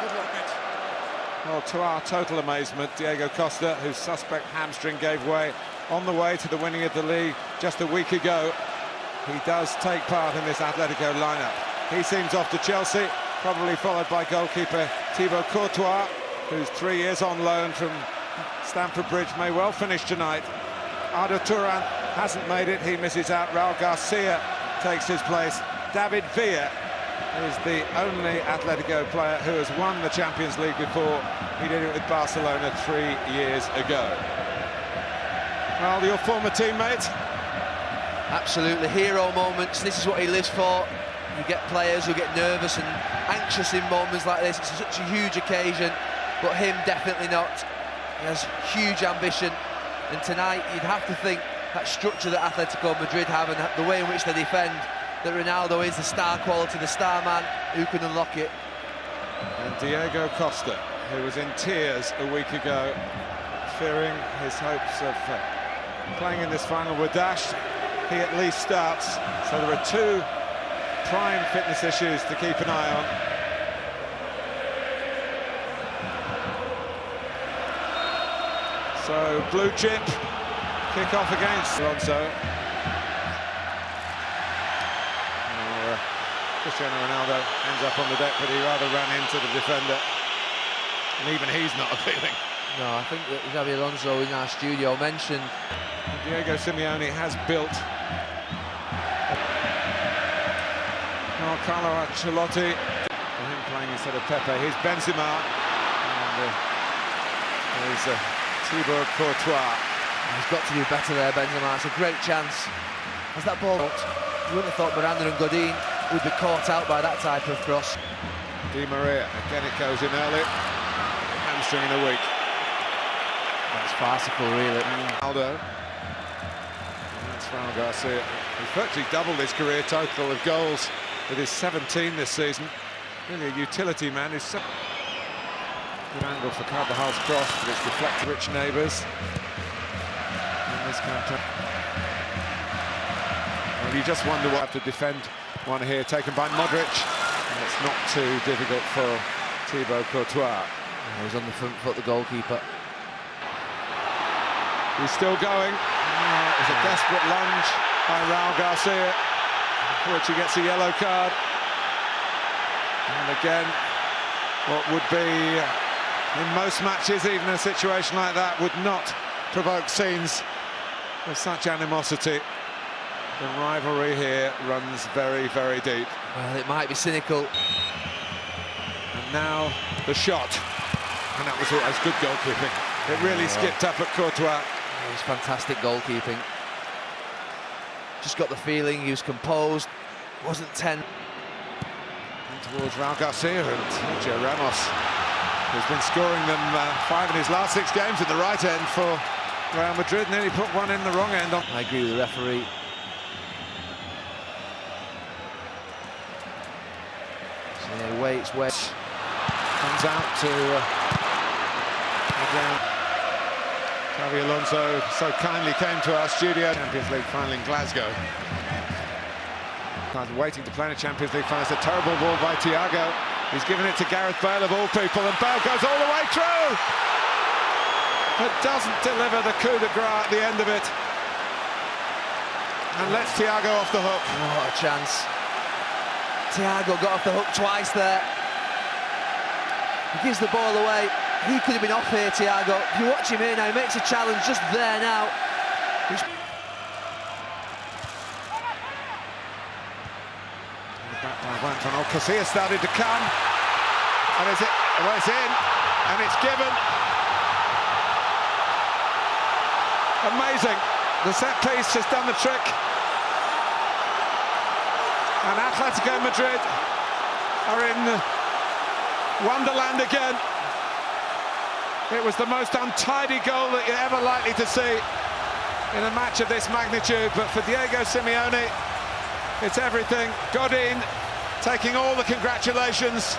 Good luck, mate. Well, to our total amazement, Diego Costa, whose suspect hamstring gave way on the way to the winning of the league just a week ago, he does take part in this Atletico lineup. He seems off to Chelsea, probably followed by goalkeeper Thibaut Courtois, who's 3 years on loan from Stamford Bridge, may well finish tonight. Arda Turan hasn't made it, he misses out. Raul Garcia takes his place. David Villa is the only Atletico player who has won the Champions League before. He did it with Barcelona 3 years ago. Well, your former teammate? Absolutely, hero moments. This is what he lives for. You get players who get nervous and anxious in moments like this. It's such a huge occasion, but him definitely not. He has huge ambition, and tonight you'd have to think that structure that Atletico Madrid have and the way in which they defend, that Ronaldo is the star quality, the star man who can unlock it. And Diego Costa, who was in tears a week ago, fearing his hopes of playing in this final were dashed. He at least starts, so there are two prime fitness issues to keep an eye on. So, blue chip, kick off against Alonso. Cristiano Ronaldo ends up on the deck, but he rather ran into the defender. And even he's not appealing. No, I think that Xabi Alonso in our studio mentioned Diego Simeone has built. Oh, Carlo Ancelotti, for him playing instead of Pepe. Here's Benzema. And there's Thibaut Courtois. He's got to do better there, Benzema. It's a great chance. As that ball, you wouldn't have thought Miranda and Godin would be caught out by that type of cross. Di Maria, again it goes in early. Hamstring in a week. That's farcical, really. Ronaldo. That's Raul Garcia. He's virtually doubled his career total of goals with his 17 this season. Really a utility man. Who's so good angle for Carvajal's cross, but it's deflected. Rich neighbours in this counter. Well, you just wonder what to defend one here, taken by Modric. And it's not too difficult for Thibaut Courtois. He's on the front foot, the goalkeeper. He's still going. It was a desperate lunge by Raul Garcia, for which he gets a yellow card. And again, what would be, in most matches, even a situation like that, would not provoke scenes of such animosity. The rivalry here runs very, very deep. Well, it might be cynical. And now the shot. And that was good goalkeeping. It really skipped up at Courtois. It was fantastic goalkeeping. Just got the feeling he was composed. Wasn't 10. And towards Raul Garcia and Sergio Ramos, who's been scoring them 5 in his last 6 games at the right end for Real Madrid. Nearly put one in the wrong end. I agree with the referee. So yeah, waits. Comes out to Xabi Alonso so kindly came to our studio. Champions League final in Glasgow. Waiting to play in a Champions League final. It's a terrible ball by Thiago. He's given it to Gareth Bale of all people, and Bale goes all the way through. But doesn't deliver the coup de grace at the end of it. And lets Thiago off the hook. Oh, what a chance. Thiago got off the hook twice there. He gives the ball away. He could have been off here, Thiago. If you watch him here now, he makes a challenge just there now. The back by one from Casillas started to come. And is it? Well, it's in. And it's given. Amazing. The set piece has done the trick. And Atletico Madrid are in Wonderland again. It was the most untidy goal that you're ever likely to see in a match of this magnitude, but for Diego Simeone, it's everything. Godin taking all the congratulations.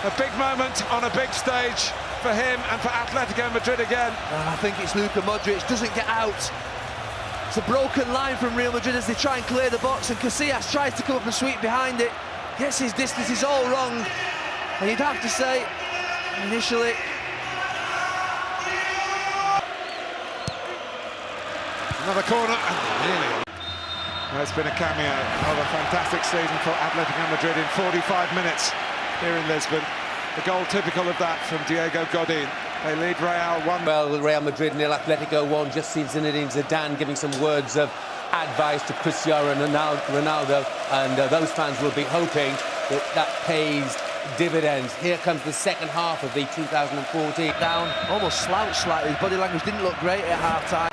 A big moment on a big stage for him and for Atletico Madrid again. I think it's Luka Modric, doesn't get out. It's a broken line from Real Madrid as they try and clear the box, and Casillas tries to come up and sweep behind it. Gets his distance, is all wrong. And you'd have to say, initially... Another corner, really. It's been a cameo of a fantastic season for Atletico Madrid in 45 minutes here in Lisbon. The goal typical of that from Diego Godin. They lead Real 1. Well, Real Madrid nil, Atletico 1. Just seen Zinedine Zidane giving some words of advice to Cristiano Ronaldo, and those fans will be hoping that that pays dividends. Here comes the second half of the 2014. Down, almost slouched slightly. His body language didn't look great at half-time.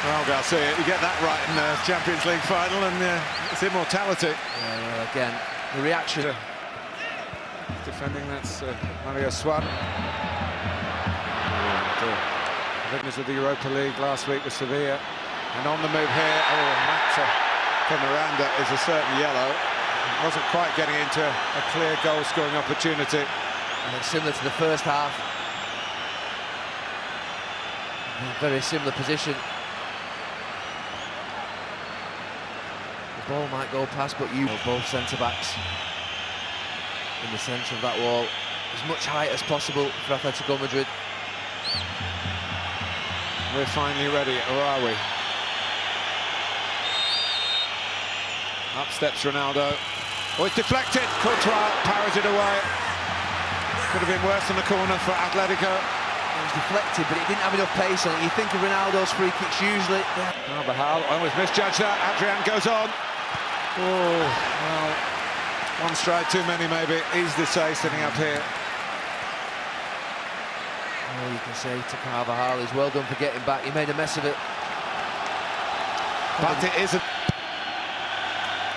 Well, Garcia, you get that right in the Champions League final, and it's immortality. Well, again, the reaction. Defending, that's Mario Suarez. Winners of the Europa League last week with Sevilla. And on the move here, Matt from Miranda is a certain yellow. Wasn't quite getting into a clear goal-scoring opportunity. And it's similar to the first half. Very similar position. The ball might go past, but both centre-backs in the centre of that wall, as much height as possible for Atletico Madrid. We're finally ready, or are we? Up steps Ronaldo. Oh, it's deflected. Courtois powers it away. Could have been worse than the corner for Atletico. It was deflected, but it didn't have enough pace on it. You think of Ronaldo's free kicks usually. Carvajal almost misjudged that. Adrian goes on. Oh, well, one stride too many maybe. Easy to say sitting up here. All you can say to Carvajal is well done for getting back. He made a mess of it. But it isn't.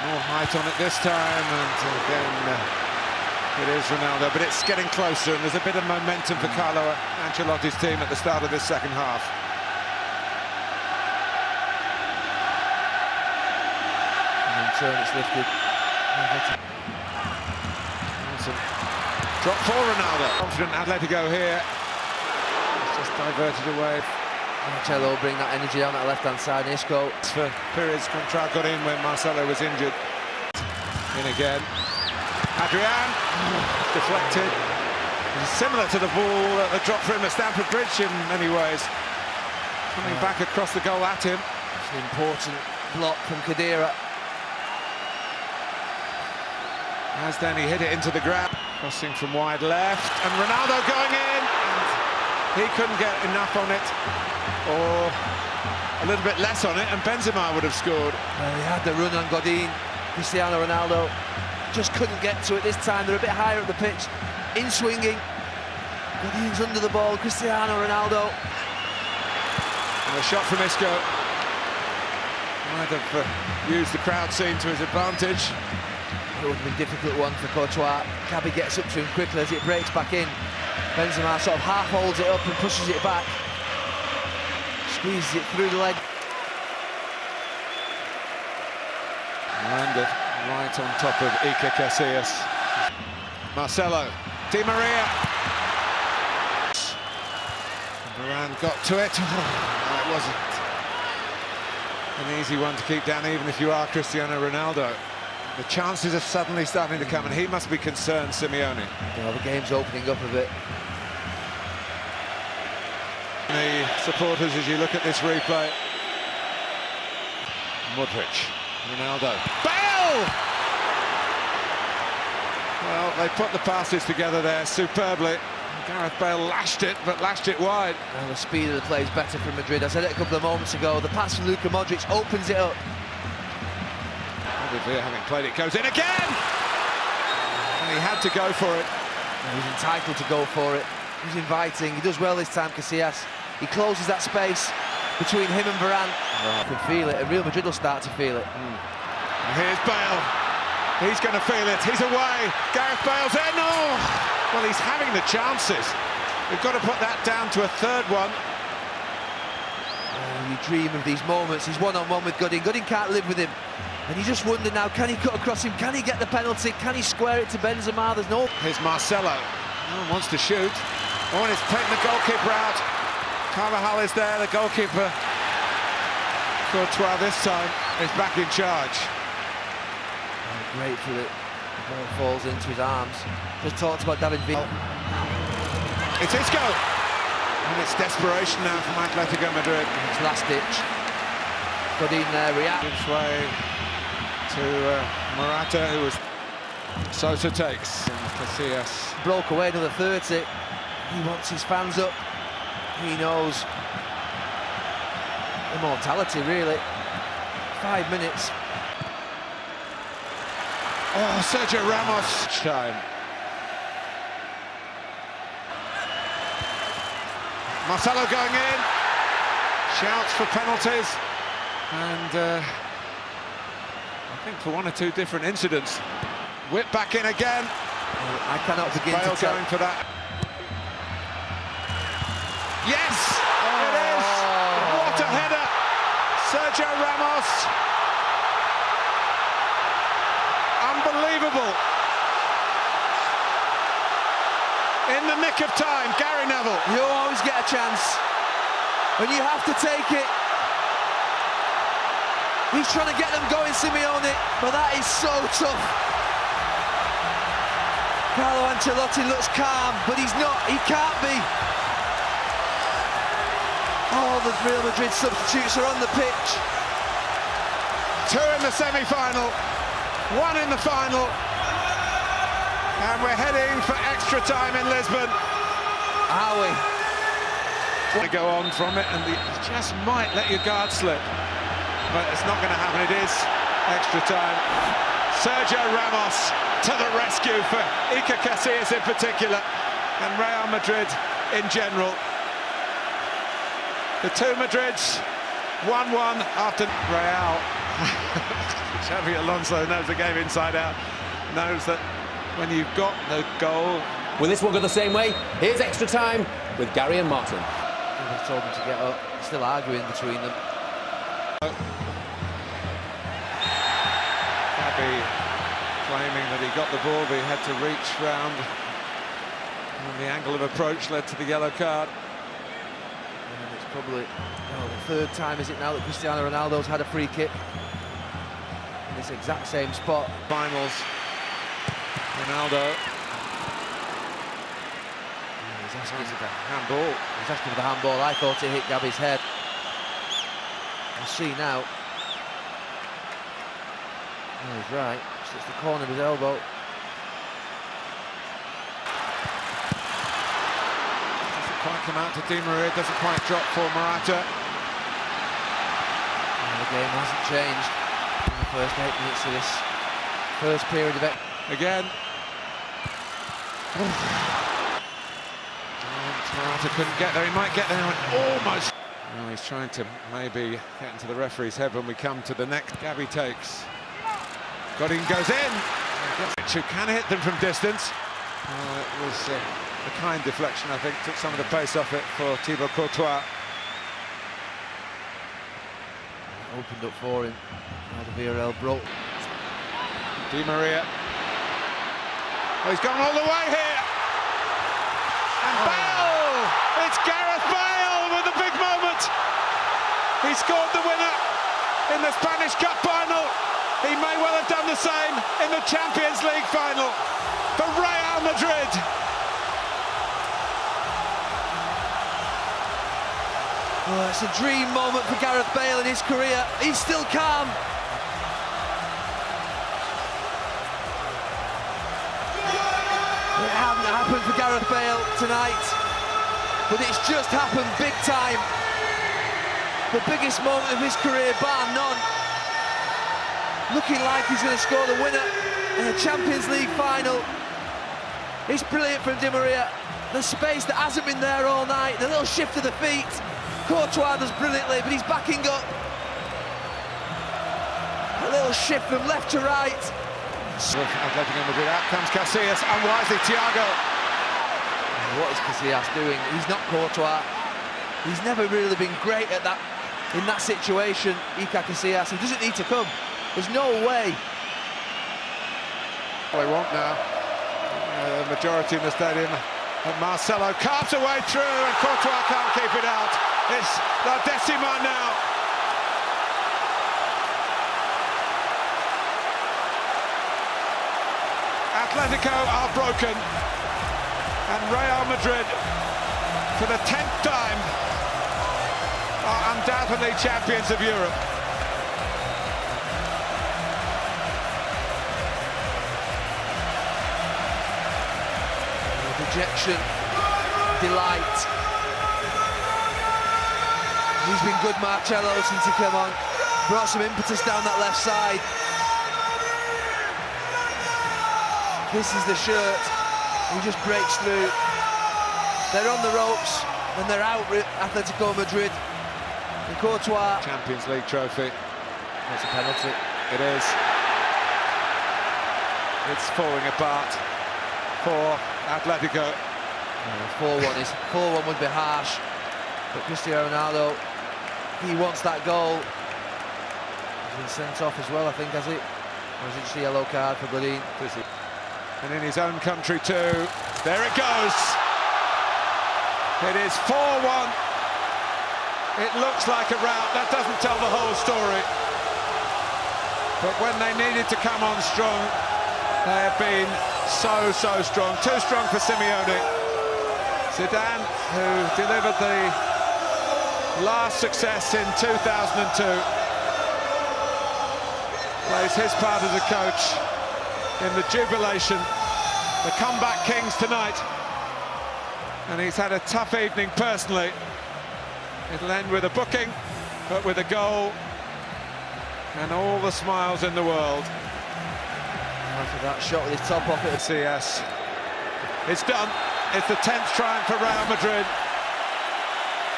More height on it this time, and again it is Ronaldo, but it's getting closer, and there's a bit of momentum for Carlo Ancelotti's team at the start of this second half. And in turn it's lifted. Drop for Ronaldo. Confident Atletico here. It's just diverted away. Marcelo bring that energy down that left-hand side. Isco. For periods Contra got in when Marcelo was injured. In again. Adrian. Deflected. Similar to the ball that dropped for him at Stamford Bridge in many ways. Coming back across the goal at him. It's an important block from Khedira. As then he hit it into the ground. Crossing from wide left, and Ronaldo going in. And he couldn't get enough on it, or a little bit less on it, and Benzema would have scored. Well, he had the run on Godin. Cristiano Ronaldo just couldn't get to it this time. They're a bit higher up the pitch. In swinging. Godin's under the ball. Cristiano Ronaldo. And a shot from Isco. Might have used the crowd scene to his advantage. It would have been a difficult one for Courtois. Cabby gets up to him quickly as it breaks back in. Benzema sort of half holds it up and pushes it back. Squeezes it through the leg. Landed right on top of Iker Casillas. Marcelo, Di Maria. Varane got to it. No, it wasn't an easy one to keep down, even if you are Cristiano Ronaldo. The chances are suddenly starting to come, and he must be concerned, Simeone. Well, the game's opening up a bit. The supporters, as you look at this replay. Modric, Ronaldo, Bale! Well, they put the passes together there superbly. Gareth Bale lashed it, but lashed it wide. Well, the speed of the play is better for Madrid. I said it a couple of moments ago. The pass from Luka Modric opens it up. Having played it, goes in again! And he had to go for it. He was entitled to go for it. He was inviting. He does well this time, Casillas. He closes that space between him and Varane. You can feel it, and Real Madrid will start to feel it. And here's Bale. He's going to feel it. He's away. Gareth Bale's in. Oh! Well, he's having the chances. We've got to put that down to a third one. Oh, you dream of these moments. He's one-on-one with Godin. Godin can't live with him. And you just wonder now, can he cut across him? Can he get the penalty? Can he square it to Benzema? There's no... Here's Marcelo. No one wants to shoot. Oh, and it's taking the goalkeeper out. Carvajal is there, the goalkeeper. Courtois this time is back in charge. Great for it. The ball falls into his arms. Just talked about David Villa. It's Isco! And it's desperation now from Atletico Madrid. It's last ditch. Godin there, react. Gives way to Morata, who was... Sosa takes. And Casillas. Broke away another 30. He wants his fans up. He knows immortality, really. 5 minutes. Oh, Sergio Ramos. Time. Marcelo going in. Shouts for penalties. And I think for one or two different incidents. Whip back in again. I cannot begin to tell. Going for that. Yes! It is! What a header! Sergio Ramos. Unbelievable. In the nick of time, Gary Neville. You always get a chance. When you have to take it. He's trying to get them going, Simeone, but that is so tough. Carlo Ancelotti looks calm, but he's not. He can't be. All the Real Madrid substitutes are on the pitch. 2 in the semi-final, 1 in the final, and we're heading for extra time in Lisbon. Are we? Want to go on from it, and you just might let your guard slip, but it's not going to happen. It is extra time. Sergio Ramos to the rescue for Iker Casillas in particular, and Real Madrid in general. The two Madrids, 1-1 after Real. Xavi Alonso knows the game inside out, knows that when you've got the goal... Will this one go the same way? Here's extra time with Gary and Martin. They've told them to get up, still arguing between them. Xavi claiming that he got the ball, but he had to reach round, and the angle of approach led to the yellow card. And it's probably the 3rd time, is it now, that Cristiano Ronaldo's had a free kick in this exact same spot. Finals, Ronaldo. He's asking for the handball. He's asking for the handball. I thought it hit Gabi's head. We'll see now. Oh, he's right. It's the corner of his elbow. Doesn't quite come out to Di Maria, doesn't quite drop for Morata. And the game hasn't changed in the first 8 minutes of this first period of it. Again. Morata couldn't get there, he might get there almost. Well, he's trying to maybe get into the referee's head when we come to the next. Gabi takes. Godin goes in. Who can hit them from distance. It was a kind deflection, I think, took some of the pace off it for Thibaut Courtois. Opened up for him. Now the VRL broke. Di Maria. Oh, he's gone all the way here. And Bale! It's Gareth Bale with a big moment. He scored the winner in the Spanish Cup final. He may well have done the same in the Champions League final for Real Madrid. Oh, it's a dream moment for Gareth Bale in his career. He's still calm. It hadn't happened for Gareth Bale tonight, but it's just happened big time. The biggest moment of his career, bar none. Looking like he's going to score the winner in a Champions League final. It's brilliant from Di Maria. The space that hasn't been there all night, the little shift of the feet. Courtois does brilliantly, but he's backing up. A little shift from left to right. Atletico Madrid, out comes Casillas, unwisely Thiago. What is Casillas doing? He's not Courtois. He's never really been great at that, in that situation, Iker Casillas. He doesn't need to come. There's no way. They want now. The majority in the stadium And Marcelo carves away through, and Courtois can't keep it out. It's La Decima now. Atletico are broken, and Real Madrid, for the 10th time, are undoubtedly champions of Europe. Dejection, delight. He's been good, Marcelo, since he came on. Brought some impetus down that left side. This is the shirt. He just breaks through. They're on the ropes, and they're out, Atletico Madrid. And Courtois. Champions League trophy. That's a penalty. It is. It's falling apart for Atletico. 4-1 would be harsh, but Cristiano Ronaldo, he wants that goal. He's been sent off as well, I think, has he? Or is it just a yellow card for Godin? And in his own country too. There it goes. It is 4-1. It looks like a rout. That doesn't tell the whole story. But when they needed to come on strong, they have been so strong. Too strong for Simeone. Zidane, who delivered the last success in 2002, plays his part as a coach in the jubilation. The comeback kings tonight. And he's had a tough evening personally. It'll end with a booking, but with a goal and all the smiles in the world. After that shot with his top off it. CS. It's done. It's the 10th triumph for Real Madrid.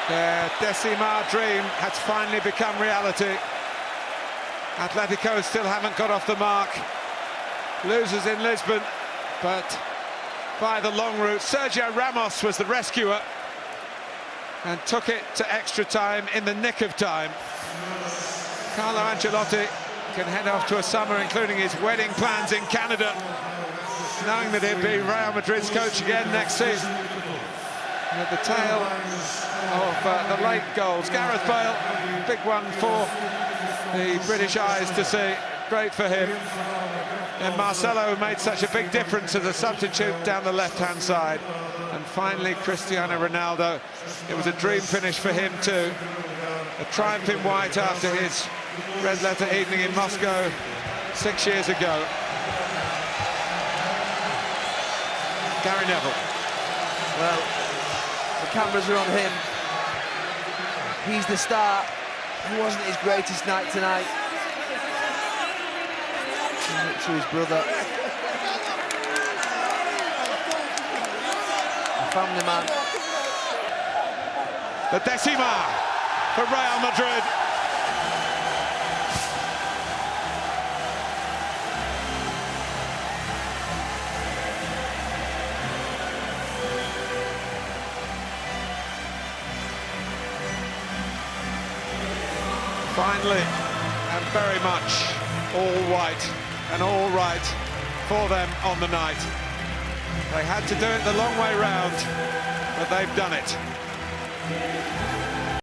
Their Decima dream has finally become reality. Atletico still haven't got off the mark. Losers in Lisbon, but by the long route. Sergio Ramos was the rescuer and took it to extra time in the nick of time. Carlo Ancelotti can head off to a summer, including his wedding plans in Canada, knowing that he'll be Real Madrid's coach again next season. And at the tail of the late goals, Gareth Bale, big one for the British eyes to see. Great for him. And Marcelo made such a big difference as a substitute down the left-hand side. And finally, Cristiano Ronaldo. It was a dream finish for him too. A triumph in white after his red letter evening in Moscow 6 years ago. Gary Neville. Well, the cameras are on him. He's the star. It wasn't his greatest night tonight. To his brother. A family man. The Decima for Real Madrid. Finally, and very much all white and all right for them on the night. They had to do it the long way round, but they've done it.